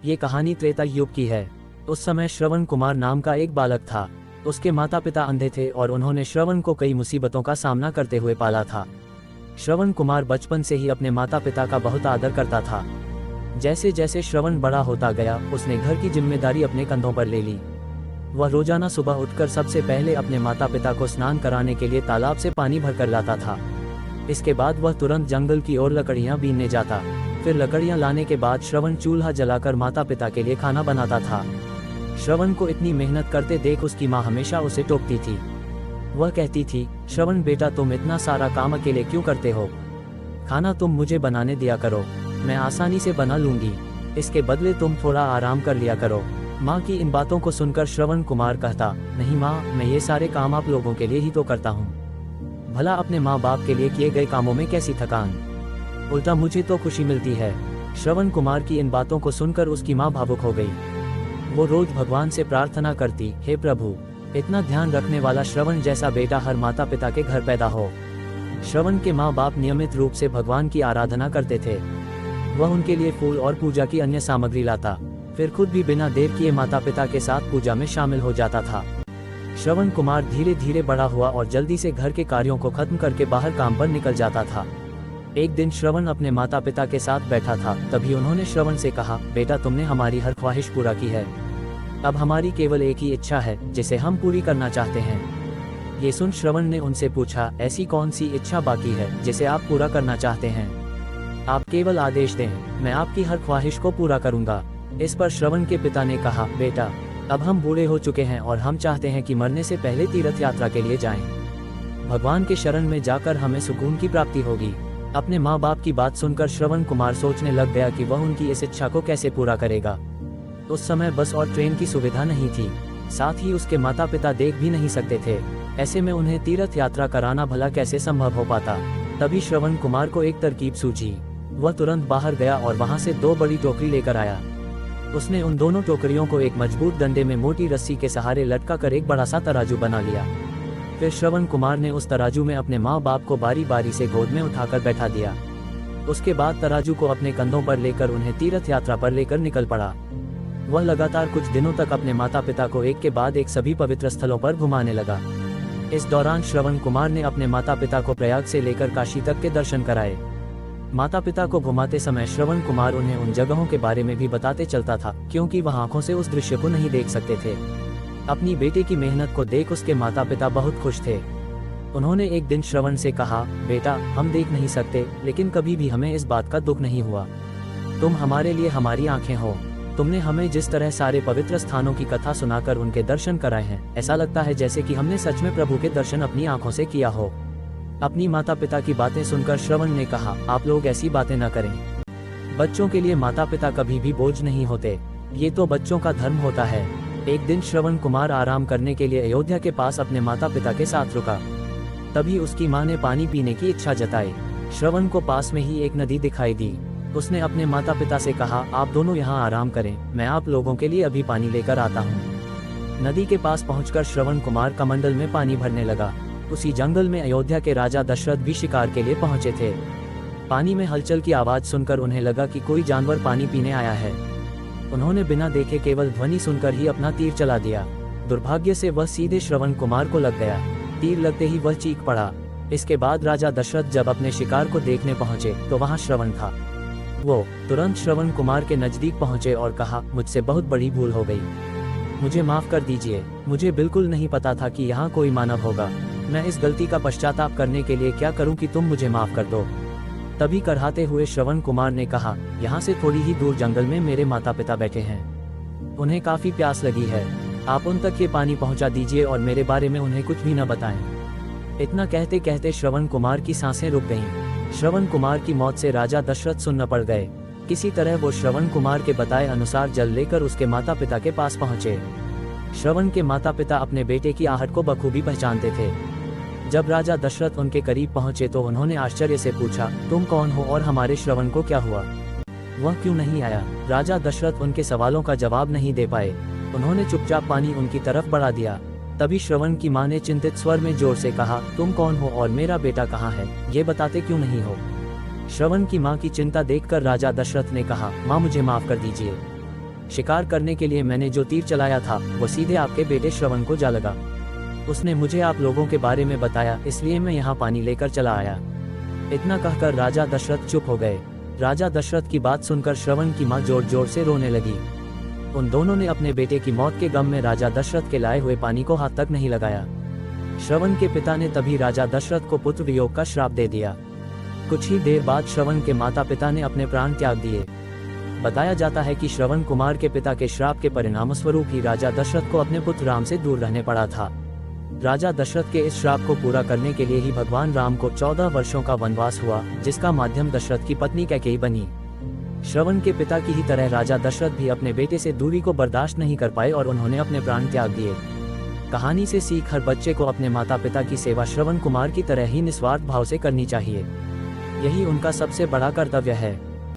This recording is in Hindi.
ये कहानी त्रेता युग की है। उस समय श्रवण कुमार नाम का एक बालक था। उसके माता पिता अंधे थे और उन्होंने श्रवण को कई मुसीबतों का सामना करते हुए पाला था। श्रवण कुमार बचपन से ही अपने माता पिता का बहुत आदर करता था। जैसे जैसे श्रवण बड़ा होता गया, उसने घर की जिम्मेदारी अपने कंधों पर ले ली। वह रोजाना सुबह उठकर सबसे पहले अपने माता पिता को स्नान कराने के लिए तालाब से पानी भरकर लाता था। इसके बाद वह तुरंत जंगल की ओर लकड़ियां बीनने जाता। फिर लकड़ियां लाने के बाद श्रवण चूल्हा जलाकर माता पिता के लिए खाना बनाता था। श्रवण को इतनी मेहनत करते देख उसकी माँ हमेशा उसे टोकती थी। वह कहती थी, श्रवण बेटा, तुम इतना सारा काम अकेले क्यों करते हो? खाना तुम मुझे बनाने दिया करो, मैं आसानी से बना लूंगी। इसके बदले तुम थोड़ा आराम कर लिया करो। माँ की इन बातों को सुनकर श्रवण कुमार कहता, नहीं माँ, मैं ये सारे काम आप लोगों के लिए ही तो करता हूँ। भला अपने माँ बाप के लिए किए गए कामों में कैसी थकान, उल्टा मुझे तो खुशी मिलती है। श्रवण कुमार की इन बातों को सुनकर उसकी माँ भावुक हो गई। वो रोज भगवान से प्रार्थना करती, हे प्रभु, इतना ध्यान रखने वाला श्रवण जैसा बेटा हर माता पिता के घर पैदा हो। श्रवण के माँ बाप नियमित रूप से भगवान की आराधना करते थे। वह उनके लिए फूल और पूजा की अन्य सामग्री लाता, फिर खुद भी बिना देर किए माता पिता के साथ पूजा में शामिल हो जाता था। श्रवण कुमार धीरे धीरे बड़ा हुआ और जल्दी से घर के कार्यों को खत्म करके बाहर काम पर निकल जाता था। एक दिन श्रवण अपने माता पिता के साथ बैठा था, तभी उन्होंने श्रवण से कहा, बेटा, तुमने हमारी हर ख्वाहिश पूरा की है। अब हमारी केवल एक ही इच्छा है जिसे हम पूरी करना चाहते हैं। ये सुन श्रवण ने उनसे पूछा, ऐसी कौन सी इच्छा बाकी है जिसे आप पूरा करना चाहते हैं? आप केवल आदेश दें, मैं आपकी हर ख्वाहिश को पूरा करूंगा। इस पर श्रवण के पिता ने कहा, बेटा, अब हम बूढ़े हो चुके हैं और हम चाहते हैं कि मरने से पहले तीर्थ यात्रा के लिए जाएं। भगवान के शरण में जाकर हमें सुकून की प्राप्ति होगी। अपने माँ बाप की बात सुनकर श्रवण कुमार सोचने लग गया कि वह उनकी इस इच्छा को कैसे पूरा करेगा। उस समय बस और ट्रेन की सुविधा नहीं थी, साथ ही उसके माता पिता देख भी नहीं सकते थे। ऐसे में उन्हें तीर्थ यात्रा कराना भला कैसे संभव हो पाता। तभी श्रवण कुमार को एक तरकीब सूझी। वह तुरंत बाहर गया और वहां से 2 बड़ी टोकरी लेकर आया। उसने उन दोनों टोकरियों को एक मजबूत डंडे में मोटी रस्सी के सहारे लटका कर एक बड़ा सा तराजू बना लिया। फिर श्रवण कुमार ने उस तराजू में अपने माँ बाप को बारी बारी से गोद में उठाकर बैठा दिया। उसके बाद तराजू को अपने कंधों पर लेकर उन्हें तीर्थ यात्रा पर लेकर निकल पड़ा। वह लगातार कुछ दिनों तक अपने माता पिता को एक के बाद एक सभी पवित्र स्थलों पर घुमाने लगा। इस दौरान श्रवण कुमार ने अपने माता पिता को प्रयाग से लेकर काशी तक के दर्शन कराए। माता पिता को घुमाते समय श्रवण कुमार उन्हें उन जगहों के बारे में भी बताते चलता था, क्योंकि वह आंखों से उस दृश्य को नहीं देख सकते थे। अपनी बेटे की मेहनत को देख उसके माता पिता बहुत खुश थे। उन्होंने एक दिन श्रवण से कहा, बेटा, हम देख नहीं सकते, लेकिन कभी भी हमें इस बात का दुख नहीं हुआ। तुम हमारे लिए हमारी आंखें हो। तुमने हमें जिस तरह सारे पवित्र स्थानों की कथा सुनाकर उनके दर्शन कराए हैं, ऐसा लगता है जैसे कि हमने सच में प्रभु के दर्शन अपनी आंखों से किया हो। अपनी माता पिता की बातें सुनकर श्रवण ने कहा, आप लोग ऐसी बातें न करें। बच्चों के लिए माता पिता कभी भी बोझ नहीं होते, ये तो बच्चों का धर्म होता है। एक दिन श्रवण कुमार आराम करने के लिए अयोध्या के पास अपने माता पिता के साथ रुका। तभी उसकी माँ ने पानी पीने की इच्छा जताई। श्रवण को पास में ही एक नदी दिखाई दी। उसने अपने माता पिता से कहा, आप दोनों यहाँ आराम करें, मैं आप लोगों के लिए अभी पानी लेकर आता हूँ। नदी के पास पहुंचकर श्रवण कुमार कमंडल में पानी भरने लगा। उसी जंगल में अयोध्या के राजा दशरथ भी शिकार के लिए पहुंचे थे। पानी में हलचल की आवाज सुनकर उन्हें लगा कि कोई जानवर पानी पीने आया है। उन्होंने बिना देखे केवल ध्वनि सुनकर ही अपना तीर चला दिया। दुर्भाग्य से वह सीधे श्रवण कुमार को लग गया। तीर लगते ही वह चीख पड़ा। इसके बाद राजा दशरथ जब अपने शिकार को देखने पहुंचे तो वहां श्रवण था। वो तुरंत श्रवण कुमार के नजदीक पहुंचे और कहा, मुझसे बहुत बड़ी भूल हो गई, मुझे माफ कर दीजिए। मुझे बिल्कुल नहीं पता था कि यहाँ कोई मानव होगा। मैं इस गलती का पश्चाताप करने के लिए क्या करूं कि तुम मुझे माफ कर दो। तभी करहाते हुए श्रवण कुमार ने कहा, यहाँ से थोड़ी ही दूर जंगल में मेरे माता पिता बैठे हैं, उन्हें काफी प्यास लगी है। आप उन तक ये पानी पहुँचा दीजिए और मेरे बारे में उन्हें कुछ भी न बताएं। इतना कहते कहते श्रवण कुमार की सांसें रुक गईं। श्रवण कुमार की मौत से राजा दशरथ सुन्न पड़ गए। किसी तरह वो श्रवण कुमार के बताए अनुसार जल लेकर उसके माता पिता के पास पहुँचे। श्रवण के माता पिता अपने बेटे की आहट को बखूबी पहचानते थे। जब राजा दशरथ उनके करीब पहुंचे तो उन्होंने आश्चर्य से पूछा, तुम कौन हो और हमारे श्रवण को क्या हुआ? वह क्यों नहीं आया? राजा दशरथ उनके सवालों का जवाब नहीं दे पाए। उन्होंने चुपचाप पानी उनकी तरफ बढ़ा दिया। तभी श्रवण की मां ने चिंतित स्वर में जोर से कहा, तुम कौन हो और मेरा बेटा कहाँ है, ये बताते क्यों नहीं हो? श्रवण की मां की चिंता देखकर राजा दशरथ ने कहा, मां मुझे माफ कर दीजिए, शिकार करने के लिए मैंने जो तीर चलाया था वो सीधे आपके बेटे श्रवण को जा लगा। उसने मुझे आप लोगों के बारे में बताया, इसलिए मैं यहाँ पानी लेकर चला आया। इतना कहकर राजा दशरथ चुप हो गए। राजा दशरथ की बात सुनकर श्रवण की माँ जोर जोर से रोने लगी। उन दोनों ने अपने बेटे की मौत के गम में राजा दशरथ के लाए हुए पानी को हाथ तक नहीं लगाया। श्रवण के पिता ने तभी राजा दशरथ को पुत्र वियोग का श्राप दे दिया। कुछ ही देर बाद श्रवण के माता पिता ने अपने प्राण त्याग दिए। बताया जाता है कि श्रवण कुमार के पिता के श्राप के परिणामस्वरूप ही राजा दशरथ को अपने पुत्र राम से दूर रहने पड़ा था। राजा दशरथ के इस श्राप को पूरा करने के लिए ही भगवान राम को 14 वर्षों का वनवास हुआ, जिसका माध्यम दशरथ की पत्नी कैकेयी बनी। श्रवण के पिता की ही तरह राजा दशरथ भी अपने बेटे से दूरी को बर्दाश्त नहीं कर पाए और उन्होंने अपने प्राण त्याग दिए। कहानी से सीख हर बच्चे को अपने माता पिता की सेवा श्रवण कुमार की तरह ही निस्वार्थ भाव से करनी चाहिए। यही उनका सबसे बड़ा कर्तव्य है।